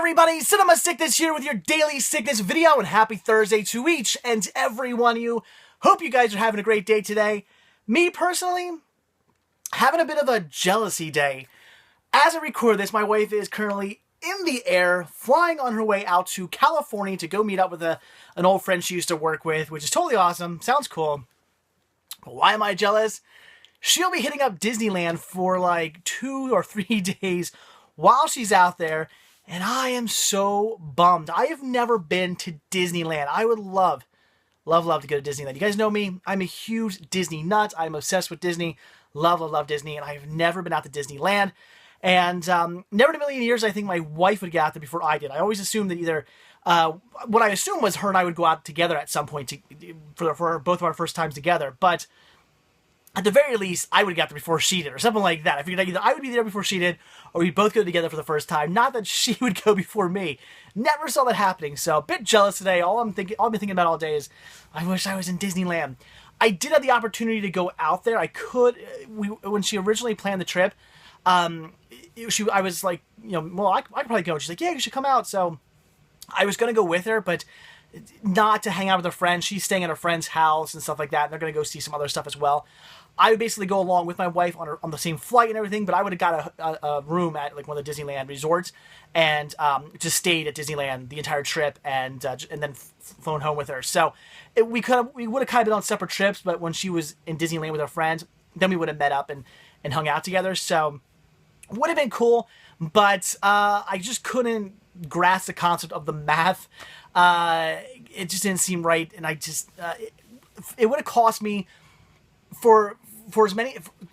everybody, Cinema Sickness here with your daily sickness video, and happy Thursday to each and every one of you. Hope you guys are having a great day today. Me personally, having a bit of a jealousy day. As I record this, my wife is currently in the air, flying on her way out to California to go meet up with an old friend she used to work with, which is totally awesome. Sounds cool. But why am I jealous? She'll be hitting up Disneyland for like 2 or 3 days while she's out there. And I am so bummed. I have never been to Disneyland. I would love to go to Disneyland. You guys know me. I'm a huge Disney nut. I'm obsessed with Disney. Love Disney. And I've never been out to Disneyland. And never in a million years, I think my wife would get out there before I did. I always assumed that either, what I assumed was her and I would go out together at some point for both of our first times together. But at the very least, I would get out there before she did, or something like that. I figured either I would be there before she did, or we'd both go together for the first time. Not that she would go before me. Never saw that happening, so a bit jealous today. All I've been thinking about all day is, I wish I was in Disneyland. I did have the opportunity to go out there. I could, when she originally planned the trip, I was like, well, I could probably go. She's like, yeah, you should come out. So I was going to go with her, but not to hang out with her friend. She's staying at her friend's house and stuff like that. And they're going to go see some other stuff as well. I would basically go along with my wife on the same flight and everything, but I would have got a room at like one of the Disneyland resorts and just stayed at Disneyland the entire trip and then flown home with her. So we would have kind of been on separate trips, but when she was in Disneyland with her friends, then we would have met up and hung out together. So would have been cool, but I just couldn't grasp the concept of the math. It just didn't seem right, and I just it would have cost me for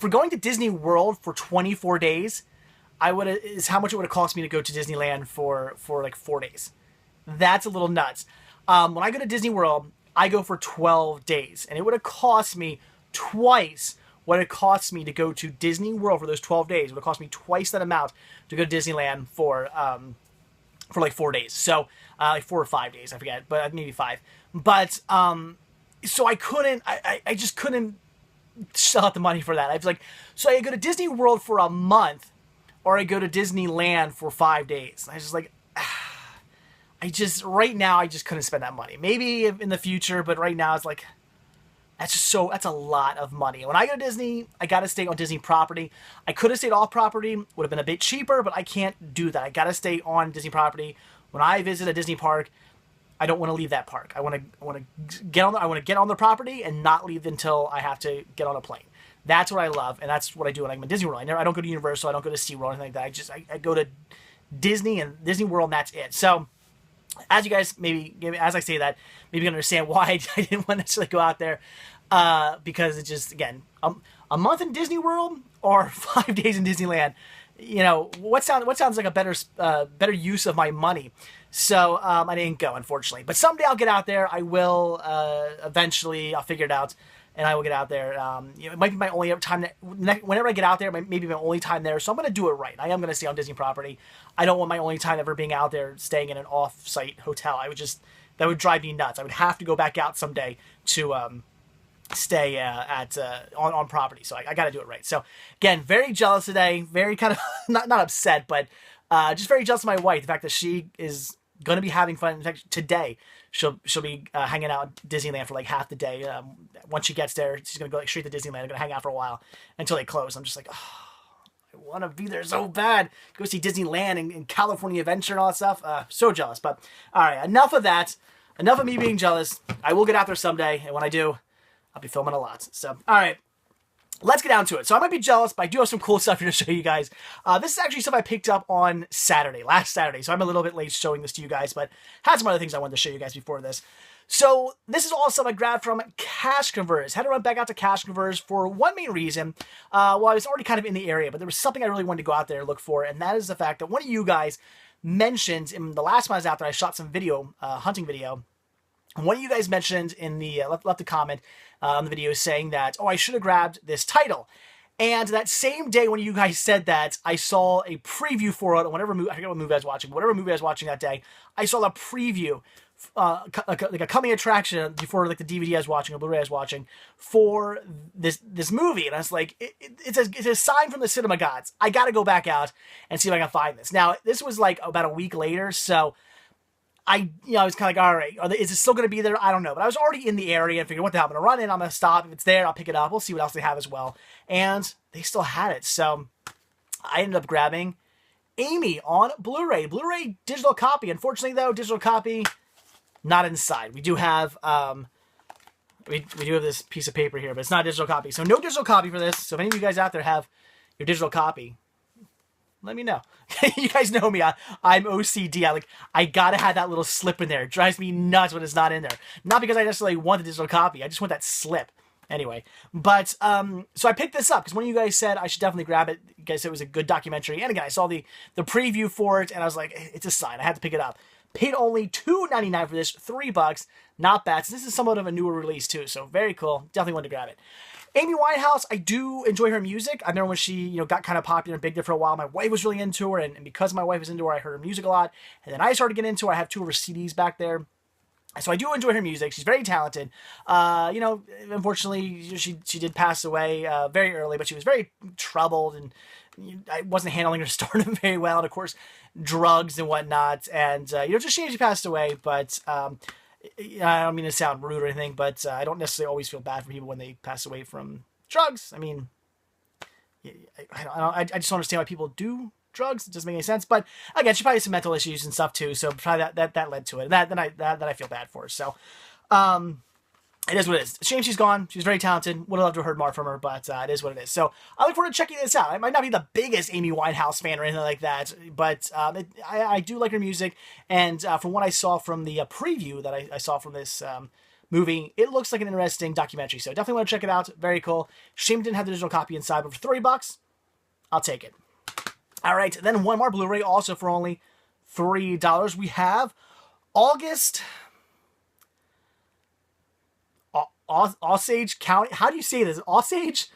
going to Disney World for 24 days. Is how much it would have cost me to go to Disneyland for like 4 days. That's a little nuts. When I go to Disney World, I go for 12 days, and it would have cost me twice what it costs me to go to Disney World for those 12 days. It would have cost me twice that amount to go to Disneyland for like 4 days. So like 4 or 5 days, I forget, but maybe 5. But so I just couldn't shell out the money for that. I was like, so I go to Disney World for a month, or I go to Disneyland for 5 days. I was just like, right now, I just couldn't spend that money. Maybe in the future, but right now it's like, that's a lot of money. When I go to Disney, I got to stay on Disney property. I could have stayed off property, would have been a bit cheaper, but I can't do that. I got to stay on Disney property. When I visit a Disney park, I don't want to leave that park. I want to get on the property and not leave until I have to get on a plane. That's what I love, and that's what I do when I'm in Disney World. I don't go to Universal. I don't go to SeaWorld or anything like that. I go to Disney and Disney World, and that's it. So, as you guys as I say that, maybe you can understand why I didn't want to necessarily go out there, because it's just, again, a month in Disney World or 5 days in Disneyland. What sounds like a better use of my money. So I didn't go, unfortunately. But someday I'll get out there. I will eventually. I'll figure it out, and I will get out there. It might be my only time. Whenever I get out there, it might be my only time there. So I'm going to do it right. I am going to stay on Disney property. I don't want my only time ever being out there, staying in an off-site hotel. That would drive me nuts. I would have to go back out someday to stay on property. So I got to do it right. So again, very jealous today. Very kind of not upset, but just very jealous of my wife. The fact that she is going to be having fun. In fact, today she'll be hanging out at Disneyland for like half the day. Once she gets there, she's going to go like straight to Disneyland. I'm going to hang out for a while until they close. I'm just like, oh, I want to be there so bad. Go see Disneyland and California Adventure and all that stuff. So jealous. But all right, enough of that. Enough of me being jealous. I will get out there someday, and when I do, I'll be filming a lot. So, all right, let's get down to it. So I might be jealous, but I do have some cool stuff here to show you guys. This is actually stuff I picked up on last Saturday. So I'm a little bit late showing this to you guys, but had some other things I wanted to show you guys before this. So this is all stuff I grabbed from Cash Converters. Had to run back out to Cash Converters for one main reason. Well, I was already kind of in the area, but there was something I really wanted to go out there and look for, and that is the fact that one of you guys mentioned in the last time I was out there, I shot some video, hunting video. One of you guys mentioned in the left a comment on the video saying that, oh, I should have grabbed this title. And that same day when you guys said that, I saw a preview for it. Whatever movie, I forget what movie I was watching. Whatever movie I was watching that day, I saw a preview, like a coming attraction before like the DVD I was watching or Blu-ray I was watching for this movie. And I was like, it's a sign from the cinema gods. I got to go back out and see if I can find this. Now this was like about a week later, so I was kind of like, all right, is it still going to be there? I don't know. But I was already in the area and figured, what the hell, I'm going to run in, I'm going to stop. If it's there, I'll pick it up. We'll see what else they have as well. And they still had it. So I ended up grabbing Amy on Blu-ray. Blu-ray digital copy. Unfortunately, though, digital copy, not inside. We do have, we do have this piece of paper here, but it's not a digital copy. So no digital copy for this. So if any of you guys out there have your digital copy, let me know. You guys know me. I'm OCD. I gotta have that little slip in there. It drives me nuts when it's not in there. Not because I necessarily want the digital copy. I just want that slip. Anyway, but so I picked this up because one of you guys said I should definitely grab it. You guys said it was a good documentary. And again, I saw the preview for it, and I was like, it's a sign. I had to pick it up. Paid only $2.99 for this, $3. Not bad. So this is somewhat of a newer release too. So very cool. Definitely wanted to grab it. Amy Winehouse, I do enjoy her music. I remember when she, got kind of popular and big there for a while. My wife was really into her, and because my wife was into her, I heard her music a lot. And then I started getting into her. I have 2 of her CDs back there. So I do enjoy her music. She's very talented. Unfortunately, she did pass away very early, but she was very troubled, and I wasn't handling her stardom very well. And of course, drugs and whatnot. And, just she passed away, but I don't mean to sound rude or anything, but I don't necessarily always feel bad for people when they pass away from drugs. I mean, I just don't understand why people do drugs. It doesn't make any sense. But again, she probably has some mental issues and stuff too, so probably that led to it. And that I feel bad for her. So, it is what it is. Shame she's gone. She's very talented. Would have loved to have heard more from her, but it is what it is. So I look forward to checking this out. I might not be the biggest Amy Winehouse fan or anything like that, but I do like her music. And from what I saw from the preview that I saw from this movie, it looks like an interesting documentary. So definitely want to check it out. Very cool. Shame it didn't have the digital copy inside, but for $3, I'll take it. All right, then one more Blu-ray, also for only $3. We have August... Osage County. How do you say this? Osage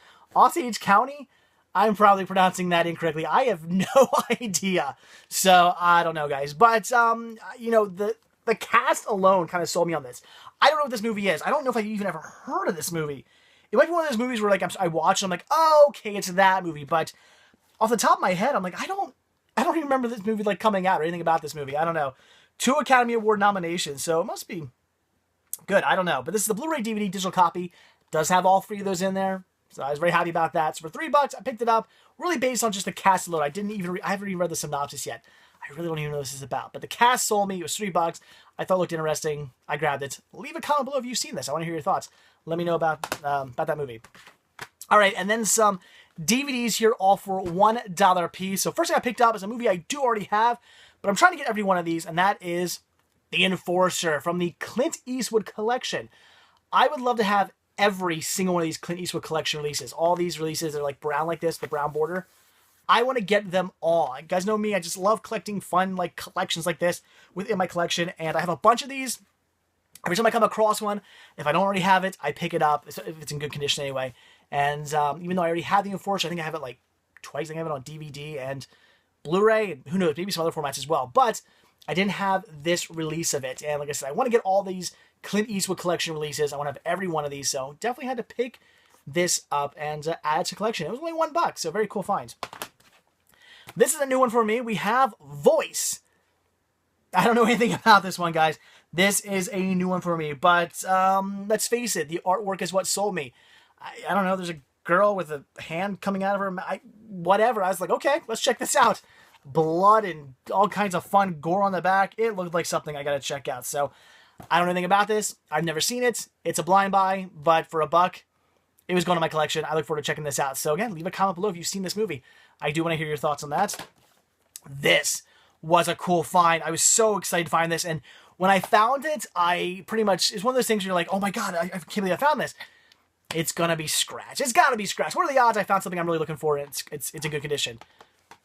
County? I'm probably pronouncing that incorrectly. I have no idea. So, I don't know, guys. But, the cast alone kind of sold me on this. I don't know what this movie is. I don't know if I've even ever heard of this movie. It might be one of those movies where, I watch and I'm like, oh, okay, it's that movie. But off the top of my head, I'm like, I don't even remember this movie, coming out or anything about this movie. I don't know. 2 Academy Award nominations, so it must be good. I don't know. But this is the Blu-ray DVD digital copy. Does have all 3 of those in there. So I was very happy about that. So for $3, I picked it up. Really based on just the cast alone. I haven't even read the synopsis yet. I really don't even know what this is about. But the cast sold me. It was $3. I thought it looked interesting. I grabbed it. Leave a comment below if you've seen this. I want to hear your thoughts. Let me know about that movie. All right. And then some DVDs here, all for $1 a piece. So first thing I picked up is a movie I do already have. But I'm trying to get every one of these. And that is The Enforcer from the Clint Eastwood collection. I would love to have every single one of these Clint Eastwood collection releases. All these releases are brown like this, the brown border. I want to get them all. You guys know me, I just love collecting fun collections like this within my collection, and I have a bunch of these. Every time I come across one, if I don't already have it, I pick it up, if it's in good condition anyway. And even though I already have The Enforcer, I think I have it twice. I think I have it on DVD and Blu-ray, and who knows, maybe some other formats as well. But I didn't have this release of it. And like I said, I want to get all these Clint Eastwood collection releases. I want to have every one of these. So definitely had to pick this up and add to collection. It was only $1, so very cool find. This is a new one for me. We have Voice. I don't know anything about this one, guys. This is a new one for me. But let's face it, the artwork is what sold me. I don't know. There's a girl with a hand coming out of her. Whatever. I was like, okay, let's check this out. Blood and all kinds of fun gore on the back. It looked like something I got to check out. So I don't know anything about this. I've never seen it. It's a blind buy, but for $1, it was going to my collection. I look forward to checking this out. So again, leave a comment below if you've seen this movie. I do want to hear your thoughts on that. This was a cool find. I was so excited to find this. And when I found it, it's one of those things where you're like, oh my God, I can't believe I found this. It's going to be scratch. It's got to be scratch. What are the odds I found something I'm really looking for and it's in good condition?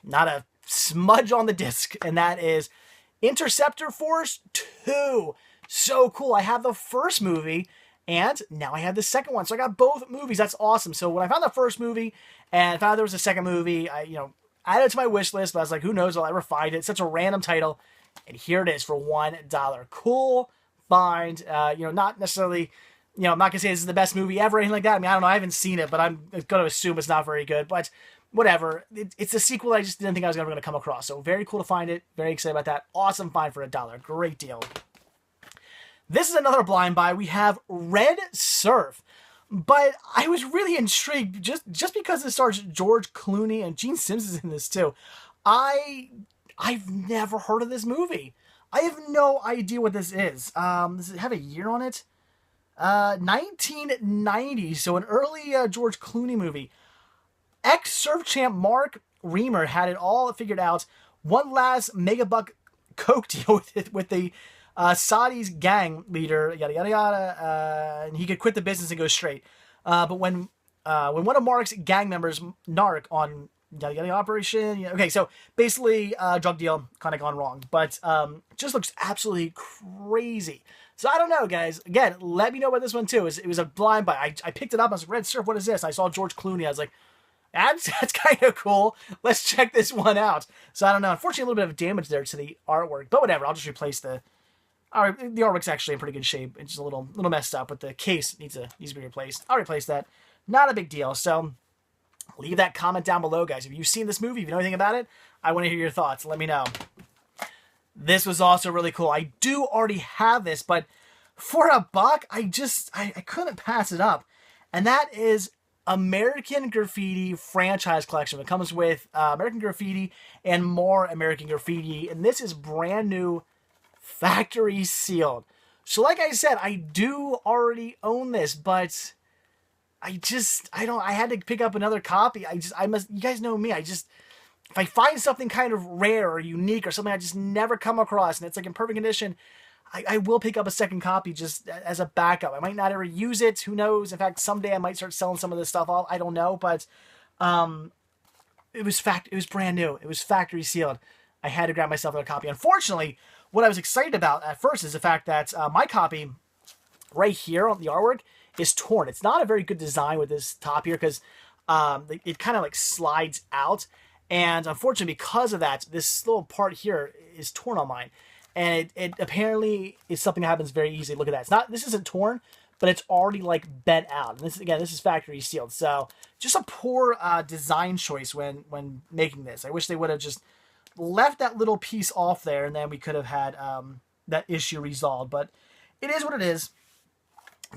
Not a smudge on the disc, and that is Interceptor Force 2. So cool. I have the first movie, And now I have the second one. So I got both movies. That's awesome. So when I found the first movie and found there was a second movie, I added it to my wish list, but I was like, who knows, I'll ever find it. It's such a random title. And here it is for $1. Cool find. Not necessarily, I'm not going to say this is the best movie ever or anything like that. I mean, I don't know. I haven't seen it, but I'm going to assume it's not very good. But whatever. It's a sequel I just didn't think I was ever going to come across. So very cool to find it. Very excited about that. Awesome find for $1. Great deal. This is another blind buy. We have Red Surf. But I was really intrigued just because it stars George Clooney and Gene Simmons is in this too. I've never heard of this movie. I have no idea what this is. Does it have a year on it? 1990, so an early George Clooney movie. Ex-surf champ Mark Reamer had it all figured out. One last megabuck coke deal with the Saudi's gang leader, yada yada yada, and he could quit the business and go straight. But when one of Mark's gang members, Narc, on yada yada operation, okay, so basically drug deal kind of gone wrong, but just looks absolutely crazy. So I don't know, guys. Again, let me know about this one too. It was a blind buy. I picked it up. I was like, Red Surf, what is this? I saw George Clooney. I was like, that's kind of cool. Let's check this one out. So I don't know. Unfortunately, a little bit of damage there to the artwork, but whatever. I'll just replace the artwork's actually in pretty good shape. It's just a little messed up, but the case needs to be replaced. I'll replace that. Not a big deal. So leave that comment down below, guys. If you've seen this movie, if you know anything about it, I want to hear your thoughts. Let me know. This was also really cool. I do already have this, but for $1, I couldn't pass it up. And that is American Graffiti franchise collection. It comes with American Graffiti and more American Graffiti. And this is brand new, factory sealed. So like I said, I do already own this, but I had to pick up another copy. You guys know me. If I find something kind of rare or unique or something I just never come across and it's like in perfect condition, I will pick up a second copy just as a backup. I might not ever use it. Who knows? In fact, someday I might start selling some of this stuff off. I don't know, but it was brand new. It was factory sealed. I had to grab myself another copy. Unfortunately, what I was excited about at first is the fact that my copy right here on the artwork is torn. It's not a very good design with this top here because it kind of like slides out. And unfortunately, because of that, this little part here is torn on mine. And it apparently is something that happens very easily. Look at that. This isn't torn, but it's already like bent out. And this is factory sealed. So just a poor design choice when making this. I wish they would have just left that little piece off there, and then we could have had that issue resolved. But it is what it is.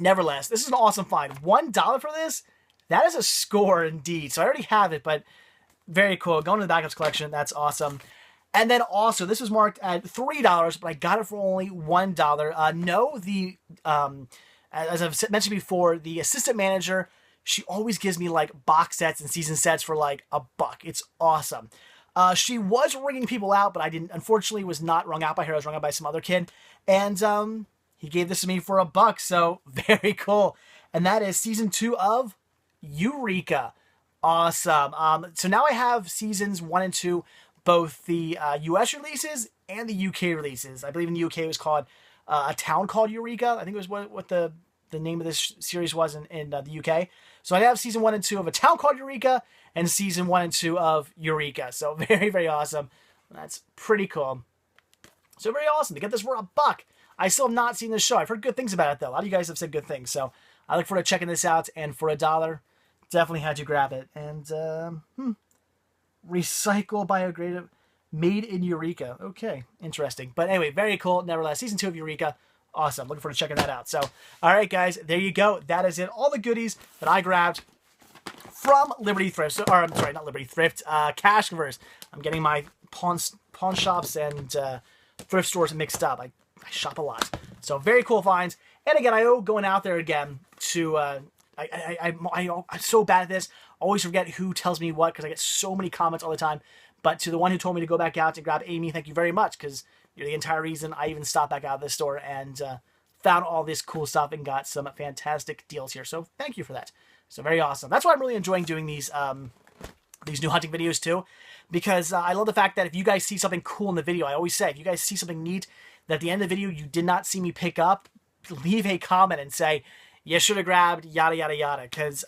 Nevertheless, this is an awesome find. $1 for this? That is a score indeed. So I already have it, but very cool. Going to the backups collection. That's awesome. And then also, this was marked at $3, but I got it for only $1. As I've mentioned before, the assistant manager, she always gives me like box sets and season sets for like $1. It's awesome. She was ringing people out, but unfortunately was not rung out by her. I was rung out by some other kid. And he gave this to me for $1. So very cool. And that is season 2 of Eureka. Awesome. So now I have seasons 1 and 2, both the US releases and the UK releases. I believe in the UK it was called A Town Called Eureka. I think it was what the name of this series was in the UK. So I have season 1 and 2 of A Town Called Eureka and season 1 and 2 of Eureka. So very, very awesome. That's pretty cool. So very awesome to get this for $1. I still have not seen this show. I've heard good things about it though. A lot of you guys have said good things. So I look forward to checking this out. And for $1, definitely had to grab it. And recycle biodegradative, made in Eureka. Okay, interesting. But anyway, very cool. Nevertheless, season 2 of Eureka. Awesome. Looking forward to checking that out. So, all right, guys, there you go. That is it. All the goodies that I grabbed from Liberty Thrift. Or I'm sorry, not Liberty Thrift. Cash Converse. I'm getting my pawn shops and thrift stores mixed up. I shop a lot. So very cool finds. And again, I owe going out there again to. I'm so bad at this. Always forget who tells me what because I get so many comments all the time. But to the one who told me to go back out to grab Amy, thank you very much because you're the entire reason I even stopped back out of this store and found all this cool stuff and got some fantastic deals here. So thank you for that. So very awesome. That's why I'm really enjoying doing these new hunting videos too, because I love the fact that if you guys see something cool in the video, I always say, if you guys see something neat that at the end of the video you did not see me pick up, leave a comment and say, you should have grabbed yada yada yada. Because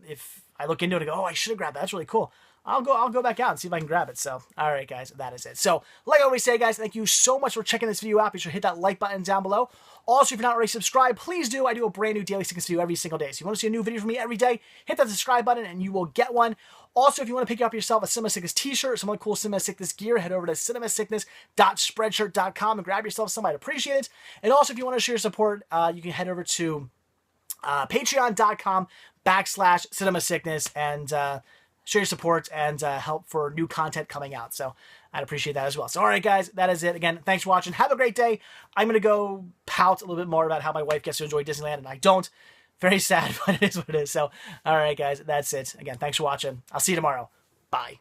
if I look into it and go, oh, I should have grabbed that. That's really cool. I'll go back out and see if I can grab it. So, all right, guys, that is it. So, like I always say, guys, thank you so much for checking this video out. Be sure to hit that like button down below. Also, if you're not already subscribed, please do. I do a brand new daily sickness video every single day. So, if you want to see a new video from me every day, hit that subscribe button and you will get one. Also, if you want to pick up yourself a Cinema Sickness t-shirt, some other cool Cinema Sickness gear, head over to cinemasickness.spreadshirt.com and grab yourself some. I'd appreciate it. And also, if you want to share your support, you can head over to patreon.com/Cinema Sickness and share your support and help for new content coming out. So I'd appreciate that as well. So all right, guys, that is it. Again, thanks for watching. Have a great day. I'm going to go pout a little bit more about how my wife gets to enjoy Disneyland and I don't. Very sad, but it is what it is. So all right, guys, that's it. Again, thanks for watching. I'll see you tomorrow. Bye.